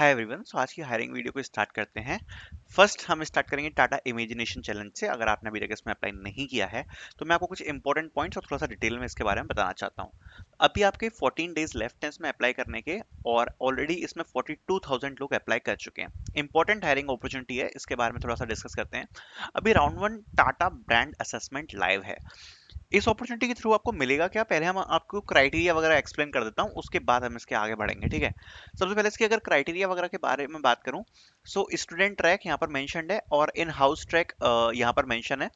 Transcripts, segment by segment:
Hi everyone. सो आज की hiring video को स्टार्ट करते हैं। फर्स्ट हम स्टार्ट करेंगे टाटा इमेजिनेशन चैलेंज से। अगर आपने अभी तक इसमें अप्लाई नहीं किया है तो मैं आपको कुछ इंपॉर्टेंट पॉइंट्स और थोड़ा सा डिटेल में इसके बारे में बताना चाहता हूँ। अभी आपके 14 डेज लेफ्ट हैं इसमें अप्लाई करने के, और ऑलरेडी इसमें 42,000 लोग अप्लाई कर चुके हैं। इंपॉर्टेंट हायरिंग अपॉर्चुनिटी है, इसके बारे में थोड़ा सा डिस्कस करते हैं। अभी round one Tata brand assessment live है। इस अपॉर्चुनिटी के थ्रू आपको मिलेगा क्या, पहले हम आपको क्राइटेरिया वगैरह एक्सप्लेन कर देता हूँ, उसके बाद हम इसके आगे बढ़ेंगे। ठीक है। सबसे पहले इसकी अगर क्राइटेरिया वगैरह के बारे में बात करूँ, सो स्टूडेंट ट्रैक यहाँ पर मेंशन्ड है और इन हाउस ट्रैक यहाँ पर मेंशन है।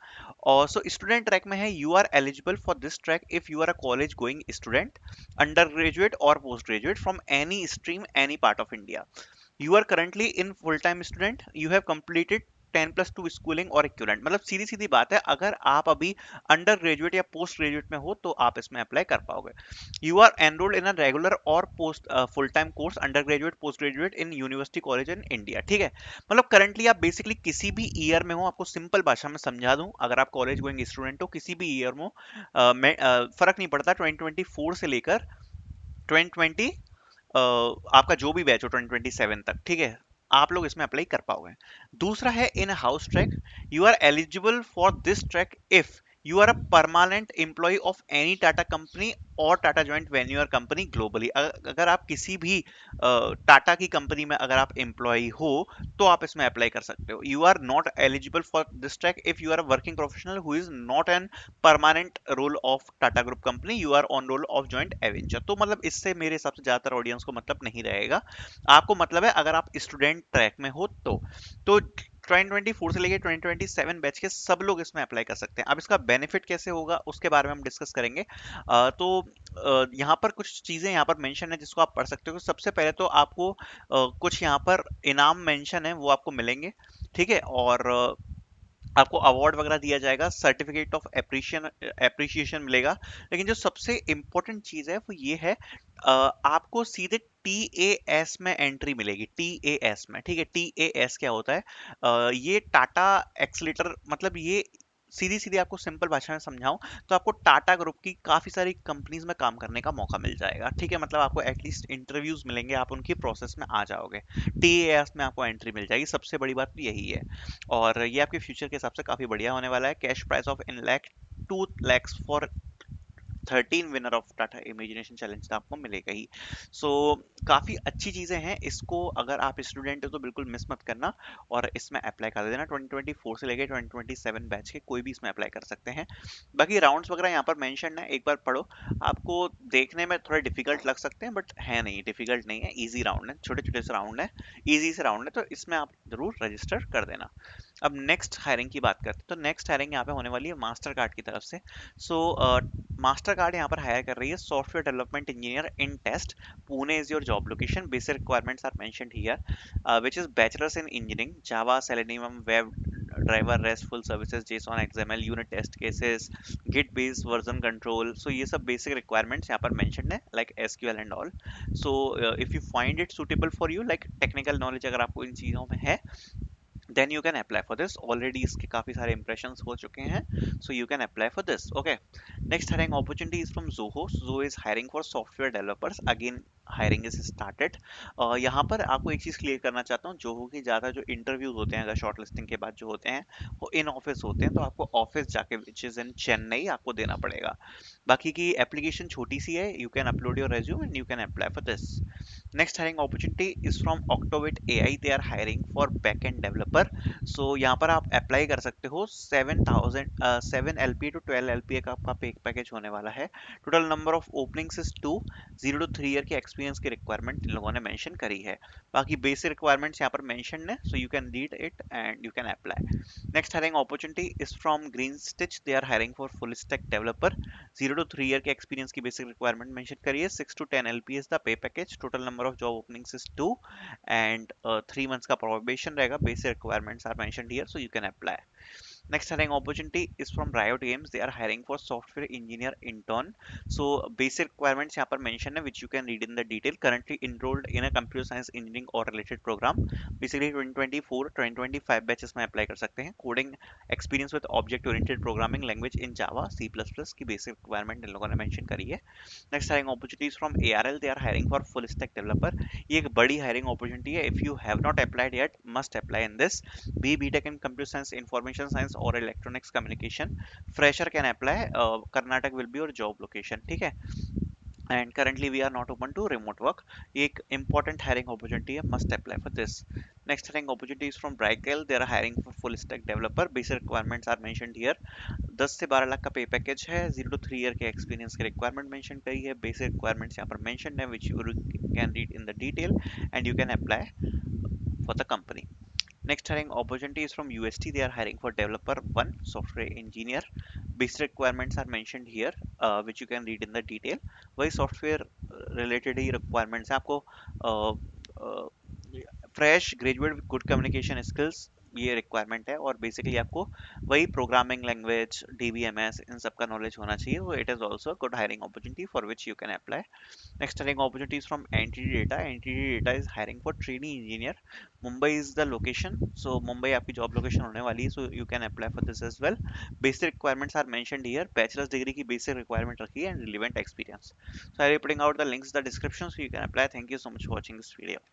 और सो स्टूडेंट ट्रैक में है you are eligible for this track if you are a college going student, undergraduate or postgraduate from any stream any part of India. You are currently in full time student, you have completed 10+2 schooling or equivalent. मतलब सीधी सीधी बात है, अगर आप अभी undergraduate या postgraduate में हो तो आप इसमें अप्लाई कर पाओगे। You are enrolled in a regular और post full time course under graduate post graduate in university college in India. ठीक है। मतलब करंटली आप बेसिकली किसी भी ईयर में हो। आपको सिंपल भाषा में समझा दूं, अगर आप कॉलेज गोइंग स्टूडेंट हो किसी भी ईयर में हो, फर्क नहीं पड़ता 2024 से लेकर 2020 आपका जो भी बैच हो 2027 तक। ठीक है। आप लोग इसमें अप्लाई कर पाओगे। दूसरा है in house track, you are eligible for this track if you are a permanent employee of any Tata company और टाटा ज्वाइंट वेन्यू और कंपनी ग्लोबली। अगर आप किसी भी टाटा की कंपनी में अगर आप एम्प्लॉय हो तो आप इसमें अप्लाई कर सकते हो। You are not eligible for this track if you are a working professional who is not an permanent role of Tata group company, you are on role of joint venture. तो मतलब इससे मेरे हिसाब से ज्यादातर ऑडियंस को मतलब नहीं रहेगा। आपको मतलब है अगर आप स्टूडेंट ट्रैक में हो तो 2024 से लेके 2027 बैच के सब लोग इसमें अप्लाई कर सकते हैं। अब इसका बेनिफिट कैसे होगा उसके बारे में हम डिस्कस करेंगे। यहाँ पर कुछ चीजें यहाँ पर मेंशन है जिसको आप पढ़ सकते हो। सबसे पहले तो आपको कुछ यहाँ पर इनाम मेंशन है वो आपको मिलेंगे। ठीक है। और आपको अवार्ड वगैरह दिया जाएगा, सर्टिफिकेट ऑफ एप्रिसिएशन मिलेगा। लेकिन जो सबसे इंपॉर्टेंट चीज है वो ये है, आपको सीधे TAS में एंट्री मिलेगी। TAS में। ठीक है। TAS क्या होता है? ये टाटा एक्सीलेटर, मतलब ये सीधी सीधी आपको सिंपल भाषा में समझाऊं तो आपको टाटा ग्रुप की काफी सारी कंपनीज में काम करने का मौका मिल जाएगा। ठीक है। मतलब आपको एटलीस्ट इंटरव्यूज मिलेंगे, आप उनकी प्रोसेस में आ जाओगे। TAS में आपको एंट्री मिल जाएगी। सबसे बड़ी बात तो यही है। और ये आपके फ्यूचर के हिसाब से काफी बढ़िया होने वाला है। Cash price of in lakh 2 lakhs for 13 winner of Tata imagination challenge तो आपको मिलेगा ही। सो काफी अच्छी चीजें हैं। इसको अगर आप स्टूडेंट हो तो बिल्कुल मिस मत करना और इसमें अप्लाई कर देना। 2024 से लेके 2027 बैच के कोई भी इसमें अप्लाई कर सकते हैं। बाकी राउंड्स वगैरह यहाँ पर मेंशन है, एक बार पढ़ो। आपको देखने में थोड़े डिफिकल्ट लग सकते हैं बट है नहीं, डिफिकल्ट नहीं है, इजी राउंड है, छोटे छोटे से राउंड है, इजी से राउंड है। तो इसमें आप जरूर रजिस्टर कर देना। अब नेक्स्ट हायरिंग की बात करते हैं तो नेक्स्ट हायरिंग यहाँ पे होने वाली है मास्टर कार्ड की तरफ से। सो मास्टर कार्ड यहाँ पर हायर कर रही है software development engineer in test. Pune is your job location. Basic requirements are mentioned here, which is bachelor's in engineering, Java, Selenium, web driver, RESTful services, JSON, XML, unit test cases, Git based version control. So ये सब basic requirements यहाँ पर mentioned है, like SQL and all. So if you find it suitable for you, like technical knowledge अगर आपको इन चीजों में है, then you can apply for this. Already इसके काफी सारे impressions हो चुके हैं, so you can apply for this. Okay. Next hiring opportunity is from Zoho. Zoho is hiring for software developers. Again hiring is started. यहाँ पर आपको एक चीज क्लियर करना चाहता हूँ, जोहो की ज्यादा जो इंटरव्यूज होते हैं अगर शॉर्ट लिस्टिंग के बाद जो होते हैं वो इन ऑफिस होते हैं, तो आपको ऑफिस जाके विच इज इन चेन्नई आपको देना पड़ेगा। बाकी की एप्लीकेशन छोटी सी है, you can upload your resume and you can apply for this. Next hiring opportunity is from Octovit AI, they are hiring for back end developer. So यहाँ पर आप अप्लाई कर सकते हो। 7 LPA टू 12 LPA का आपका पे पैकेज होने वाला है। Total number of openings is 2। 0 to 3 year के एक्सपीरियंस की रिक्वायरमेंट इन लोगों ने मेंशन करी है। बाकी बेसिक रिक्वायरमेंट्स यहाँ पर मेंशन है, so you can read it and you can apply. Next hiring opportunity is from Green Stitch, they are hiring for full stack developer. 0 to 3 year के experience की बेसिक रिक्वायरमेंट मेंशन करी है। 6 to 10 LPA is the pay package. Total number of job openings is 2 and 3 months का probation रहेगा। Basic requirements are mentioned here, so you can apply. Next hiring opportunity is from Riot Games. They are hiring for software engineer intern. So basic requirements यहाँ पर mention है which you can read in the detail. Currently enrolled in a computer science engineering or related program. Basically 2024 2025 batches में apply कर सकते हैं. Coding experience with object oriented programming language in Java, C++ की basic requirement इन लोगों ने mention करी है. Next hiring opportunities from ARL. They are hiring for full stack developer. ये एक बड़ी hiring opportunity है. If you have not applied yet, must apply in this. BTech in computer science, information science or electronics communication. Fresher can apply. Karnataka will be your job location. ठीक है. And currently we are not open to remote work. ये एक important hiring opportunity है. Must apply for this. Next hiring opportunity is from Brightcale. They are hiring for full stack developer. Basic requirements are mentioned here. 10 से 12 लाख का पे package है. 0 to 3 year के experience के requirement mention करी है. Basic requirements यहाँ पर मेंशन है which you can read in the detail and you can apply for the company. Next hiring opportunity is from UST. They are hiring for developer 1, software engineer. Basic requirements are mentioned here, which you can read in the detail. वही software related ही requirements हैं आपको. Fresh graduate with good communication skills ये requirement है और basically आपको वही programming language DBMS इन सब का नॉलेज होना चाहिए. वो it is also good hiring opportunity for which you can apply. Next hiring opportunities from Entity Data. Entity Data is hiring for trainee engineer. Mumbai is the location, so Mumbai आपकी job location होने वाली है, so you can apply for this as well. Basic requirements are mentioned here. Bachelor's degree की basic requirement रखी है and relevant experience. So I will be putting out the links in the description so you can apply. Thank you so much for watching this video.